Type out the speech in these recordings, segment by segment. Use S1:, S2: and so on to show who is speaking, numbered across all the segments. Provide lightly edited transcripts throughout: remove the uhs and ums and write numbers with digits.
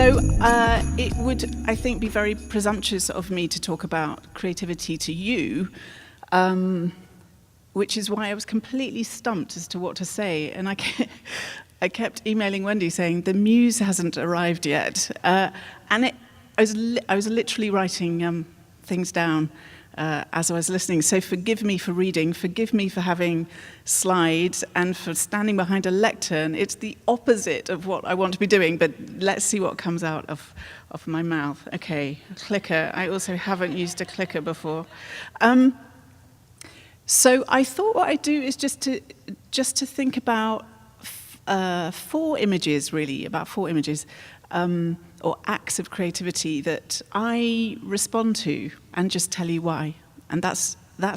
S1: It would, I think, be very presumptuous of me to talk about creativity to you, which is why I was completely stumped as to what to say. And I kept emailing Wendy saying, the muse hasn't arrived yet. I was literally writing things down as I was listening. So forgive me for reading, forgive me for having slides and for standing behind a lectern. It's the opposite of what I want to be doing, but let's see what comes out of my mouth. Okay, clicker. I also haven't used a clicker before. So I thought what I'd do is just to think about four images, or acts of creativity that I respond to, and just tell you why. And that's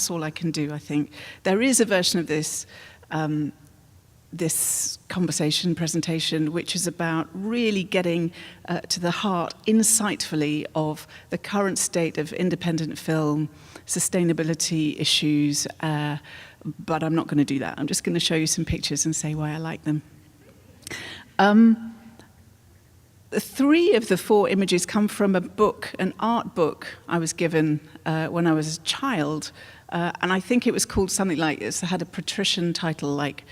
S1: all I can do, I think. There is a version of this this presentation, which is about really getting to the heart, insightfully, of the current state of independent film, sustainability issues, but I'm not going to do that. I'm just going to show you some pictures and say why I like them. Three of the four images come from a book, an art book I was given when I was a child, and I think it was called something like this. It had a patrician title like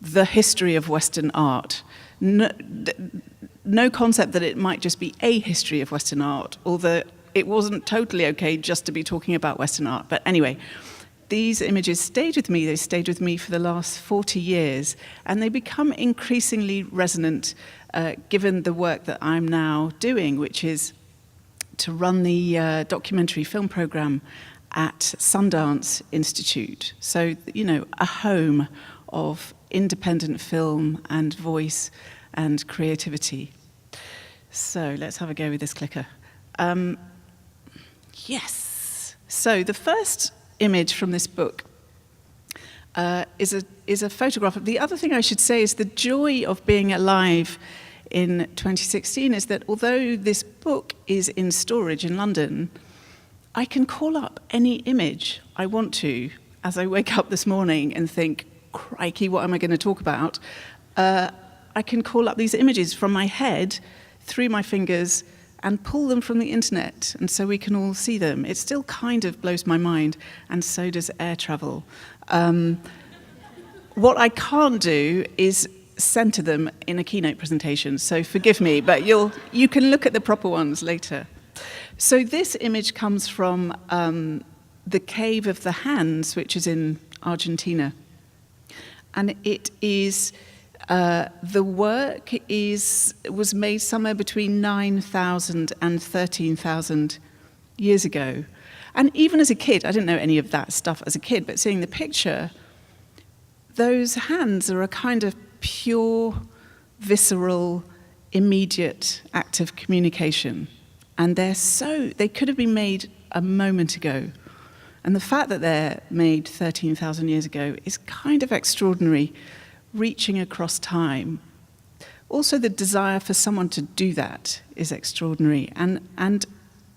S1: The History of Western Art. No concept that it might just be a history of Western art, although it wasn't totally okay just to be talking about Western art. But anyway, these images stayed with me. They stayed with me for the last 40 years, and they become increasingly resonant given the work that I'm now doing, which is to run the documentary film program at Sundance Institute. So, you know, a home of independent film and voice and creativity. So let's have a go with this clicker. Yes. So the first image from this book is a photograph. The other thing I should say is the joy of being alive in 2016 is that although this book is in storage in London, I can call up any image I want to as I wake up this morning and think, crikey, what am I going to talk about? I can call up these images from my head, through my fingers, and pull them from the internet, and so we can all see them. It still kind of blows my mind, and so does air travel. What I can't do is center them in a keynote presentation, so forgive me, but you can look at the proper ones later. So this image comes from the Cave of the Hands, which is in Argentina. And it is, the work was made somewhere between 9,000 and 13,000 years ago. And even as a kid, I didn't know any of that stuff as a kid, but seeing the picture, those hands are a kind of pure, visceral, immediate act of communication. And they could have been made a moment ago. And the fact that they're made 13,000 years ago is kind of extraordinary, reaching across time. Also, the desire for someone to do that is extraordinary and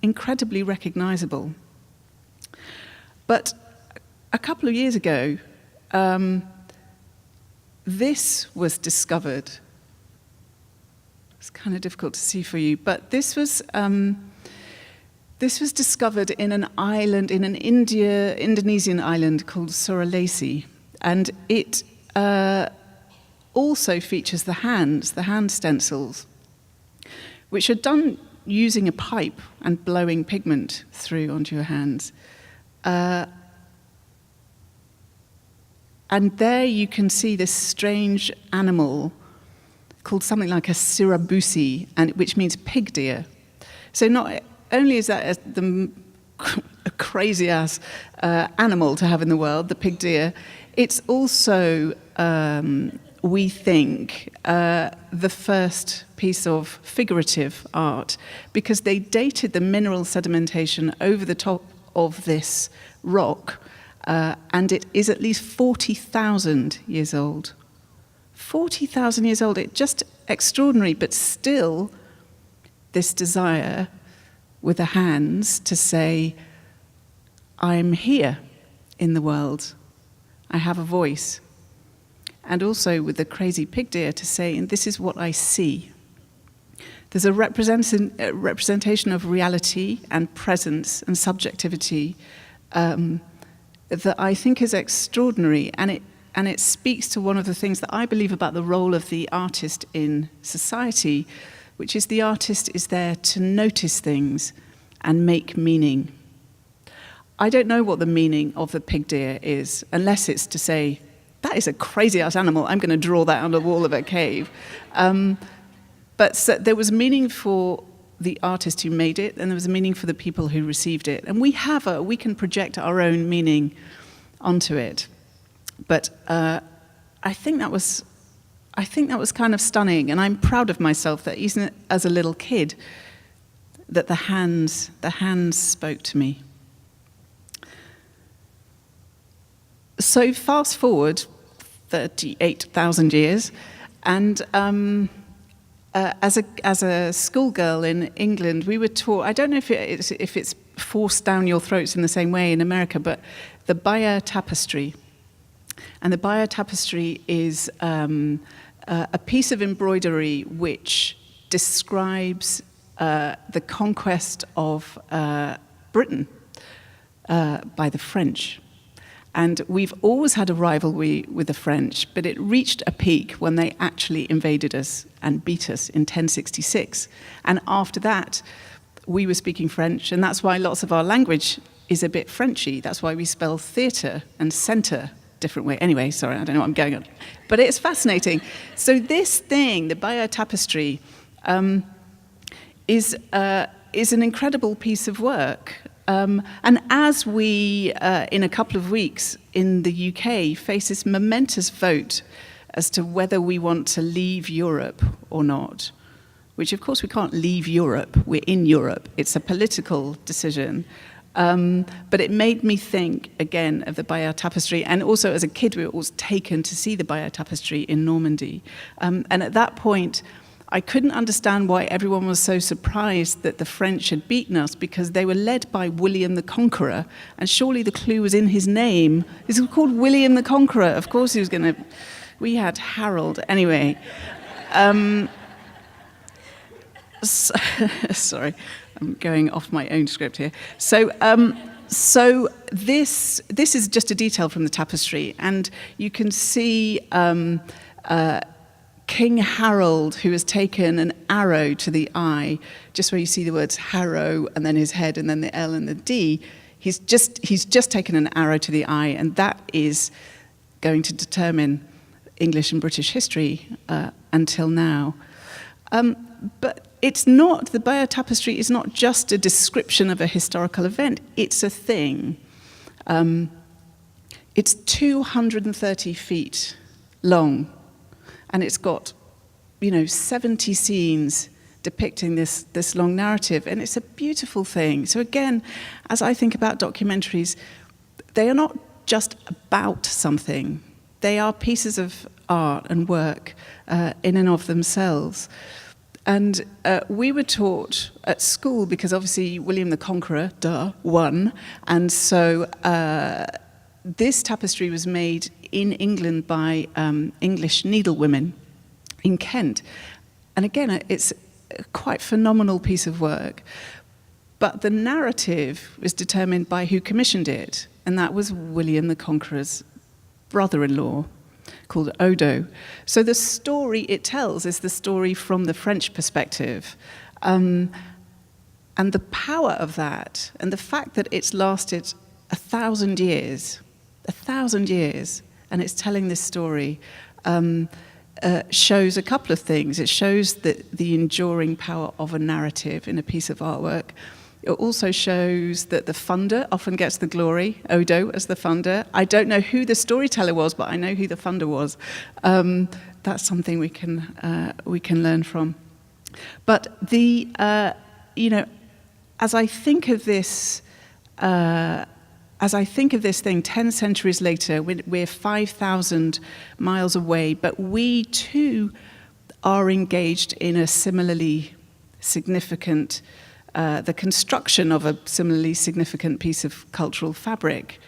S1: incredibly recognizable. But a couple of years ago, this was discovered. It's kind of difficult to see for you, but this was discovered in an island, in an Indonesian island called Sulawesi, and it also features the hand stencils, which are done using a pipe and blowing pigment through onto your hands. And there you can see this strange animal called something like a sirabusi, which means pig deer. So not only is that a crazy-ass animal to have in the world, the pig deer, it's also, we think, the first piece of figurative art, because they dated the mineral sedimentation over the top of this rock, and it is at least 40,000 years old. 40,000 years old, it's just extraordinary, but still this desire with the hands to say, I'm here in the world, I have a voice. And also with the crazy pig deer to say, and this is what I see. There's a representation of reality and presence and subjectivity that I think is extraordinary, and it speaks to one of the things that I believe about the role of the artist in society, which is the artist is there to notice things and make meaning. I don't know what the meaning of the pig deer is, unless it's to say, that is a crazy-ass animal, I'm going to draw that on the wall of a cave. But so there was meaning for the artist who made it, and there was a meaning for the people who received it. And we can project our own meaning onto it. But I think that was kind of stunning, and I'm proud of myself that even as a little kid, that the hands spoke to me. So fast forward 38,000 years, and as a schoolgirl in England, we were taught, I don't know if it's forced down your throats in the same way in America, but the Bayeux Tapestry. And the Bayeux Tapestry is a piece of embroidery which describes the conquest of Britain by the French. And we've always had a rivalry with the French, but it reached a peak when they actually invaded us and beat us in 1066. And after that, we were speaking French, and that's why lots of our language is a bit Frenchy. That's why we spell theatre and centre different way. Anyway, sorry, I don't know what I'm going on. But it's fascinating. So this thing, the Bayeux Tapestry, is an incredible piece of work. And as we, in a couple of weeks in the UK, face this momentous vote as to whether we want to leave Europe or not, which of course we can't leave Europe, we're in Europe, it's a political decision. But it made me think again of the Bayeux Tapestry, and also as a kid we were always taken to see the Bayeux Tapestry in Normandy. And at that point, I couldn't understand why everyone was so surprised that the French had beaten us, because they were led by William the Conqueror, and surely the clue was in his name. This was called William the Conqueror. Of course he was going to... We had Harold. Anyway. Sorry, I'm going off my own script here. So this is just a detail from the tapestry, and you can see... King Harold, who has taken an arrow to the eye, just where you see the words Harrow and then his head and then the L and the D, he's just taken an arrow to the eye, and that is going to determine English and British history until now. But it's not, the Bayeux Tapestry is not just a description of a historical event, it's a thing. It's 230 feet long. And it's got, 70 scenes depicting this long narrative. And it's a beautiful thing. So again, as I think about documentaries, they are not just about something. They are pieces of art and work in and of themselves. And we were taught at school, because obviously William the Conqueror, won. And so this tapestry was made in England by English needlewomen in Kent. And again, it's a quite phenomenal piece of work. But the narrative was determined by who commissioned it, and that was William the Conqueror's brother-in-law, called Odo. So the story it tells is the story from the French perspective. And the power of that, and the fact that it's lasted 1,000 years, and it's telling this story, shows a couple of things. It shows the enduring power of a narrative in a piece of artwork. It also shows that the funder often gets the glory, Odo as the funder. I don't know who the storyteller was, but I know who the funder was. That's something we can learn from. But as I think of this thing 10 centuries later, we're 5,000 miles away, but we too are engaged in a similarly significant, the construction of a similarly significant piece of cultural fabric.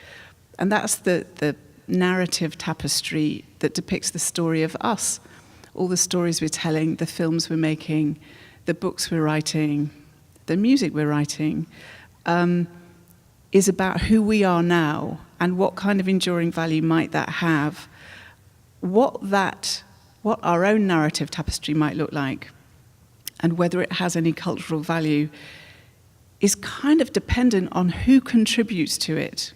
S1: And that's the narrative tapestry that depicts the story of us, all the stories we're telling, the films we're making, the books we're writing, the music we're writing, is about who we are now and what kind of enduring value might that have, what our own narrative tapestry might look like, and whether it has any cultural value is kind of dependent on who contributes to it,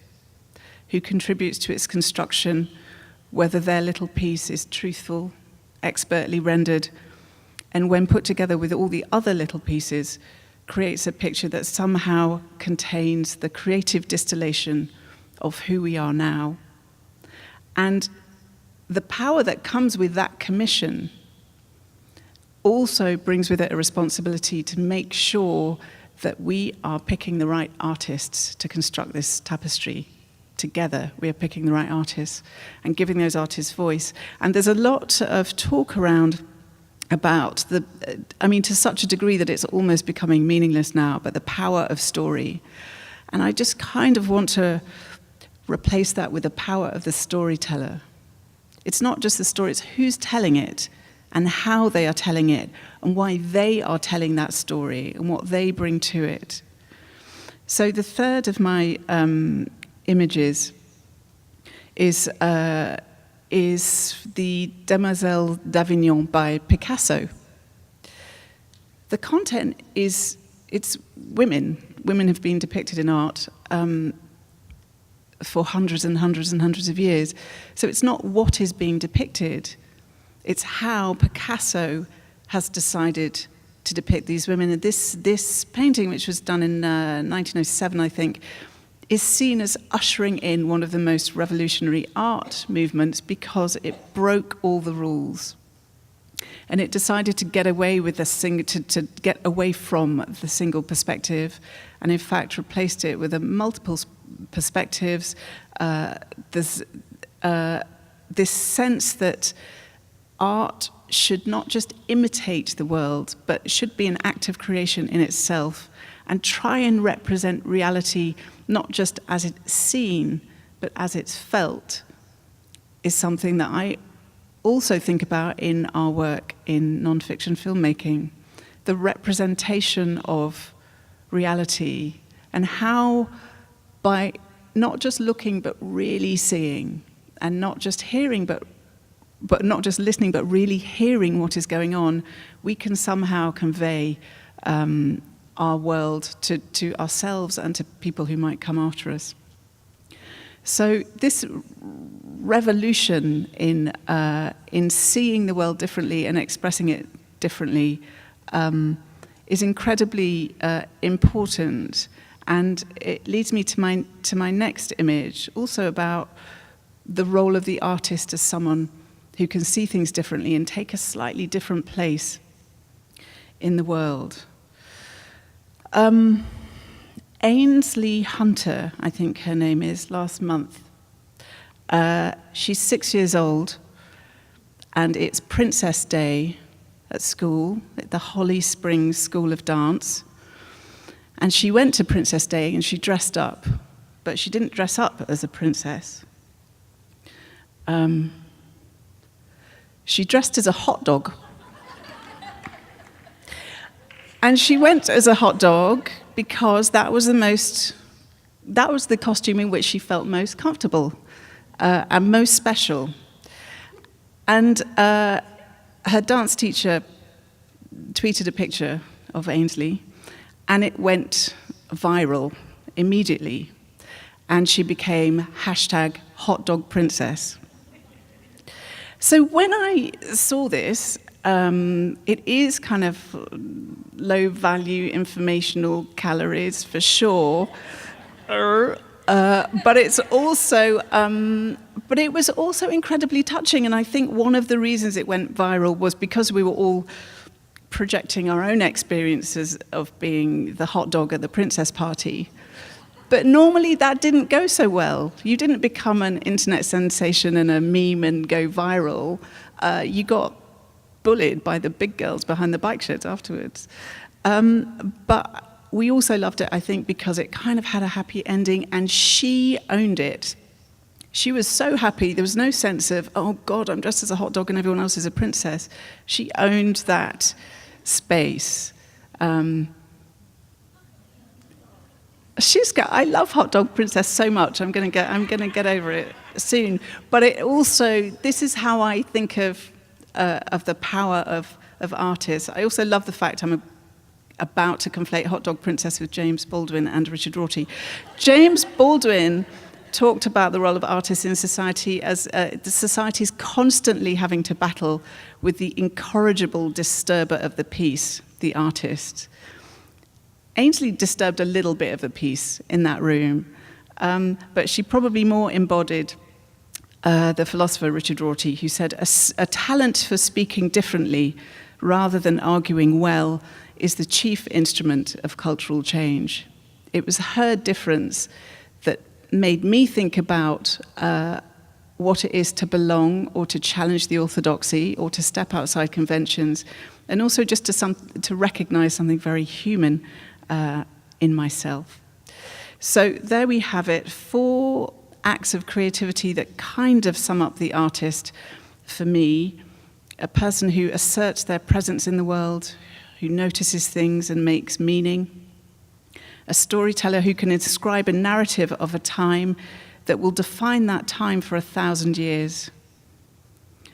S1: who contributes to its construction, whether their little piece is truthful, expertly rendered, and when put together with all the other little pieces, creates a picture that somehow contains the creative distillation of who we are now. And the power that comes with that commission also brings with it a responsibility to make sure that we are picking the right artists to construct this tapestry. Together, we are picking the right artists and giving those artists voice. And there's a lot of talk around about to such a degree that it's almost becoming meaningless now, but the power of story. And I just kind of want to replace that with the power of the storyteller. It's not just the story, it's who's telling it and how they are telling it and why they are telling that story and what they bring to it. So the third of my images is the Demoiselles d'Avignon by Picasso. The content it's women. Women have been depicted in art for hundreds and hundreds and hundreds of years. So it's not what is being depicted, it's how Picasso has decided to depict these women. And this painting, which was done in 1907, I think, is seen as ushering in one of the most revolutionary art movements because it broke all the rules. And it decided to get away with to get away from the single perspective, and in fact replaced it with multiple perspectives. There's this sense that art should not just imitate the world, but should be an act of creation in itself, and try and represent reality not just as it's seen, but as it's felt, is something that I also think about in our work in nonfiction filmmaking. The representation of reality, and how by not just looking but really seeing, and not just hearing but not just listening but really hearing what is going on, we can somehow convey our world to ourselves and to people who might come after us. So this revolution in seeing the world differently and expressing it differently is incredibly important, and it leads me to my next image, also about the role of the artist as someone who can see things differently and take a slightly different place in the world. Ainsley Hunter, I think her name is, last month. She's 6 years old, and it's Princess Day at school, at the Holly Springs School of Dance. And she went to Princess Day and she dressed up, but she didn't dress up as a princess. She dressed as a hot dog. And she went as a hot dog because that was the costume in which she felt most comfortable and most special. And her dance teacher tweeted a picture of Ainsley, and it went viral immediately. And she became #HotDogPrincess. So when I saw this, it is kind of low-value informational calories for sure, but it was also incredibly touching. And I think one of the reasons it went viral was because we were all projecting our own experiences of being the hot dog at the princess party. But normally that didn't go so well. You didn't become an internet sensation and a meme and go viral. You got bullied by the big girls behind the bike sheds afterwards. But we also loved it, I think, because it kind of had a happy ending, and she owned it. She was so happy. There was no sense of, oh God, I'm dressed as a hot dog and everyone else is a princess. She owned that space. I love Hot Dog Princess so much. I'm going to get over it soon. But this is how I think of the power of artists. I also love the fact I'm about to conflate Hot Dog Princess with James Baldwin and Richard Rorty. James Baldwin talked about the role of artists in society as the society's constantly having to battle with the incorrigible disturber of the peace, the artist. Ainsley disturbed a little bit of the peace in that room, but she probably more embodied the philosopher Richard Rorty, who said, a talent for speaking differently rather than arguing well is the chief instrument of cultural change. It was her difference that made me think about what it is to belong or to challenge the orthodoxy or to step outside conventions, and also just to recognize something very human in myself. So there we have it, 4 acts of creativity that kind of sum up the artist for me: a person who asserts their presence in the world, who notices things and makes meaning; a storyteller who can inscribe a narrative of a time that will define that time for 1,000 years;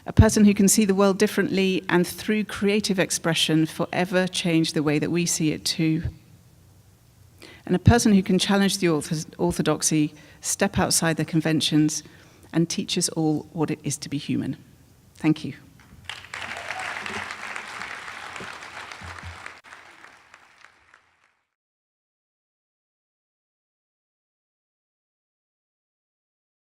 S1: a person who can see the world differently and through creative expression forever change the way that we see it too; and a person who can challenge the orthodoxy, step outside the conventions, and teach us all what it is to be human. Thank you.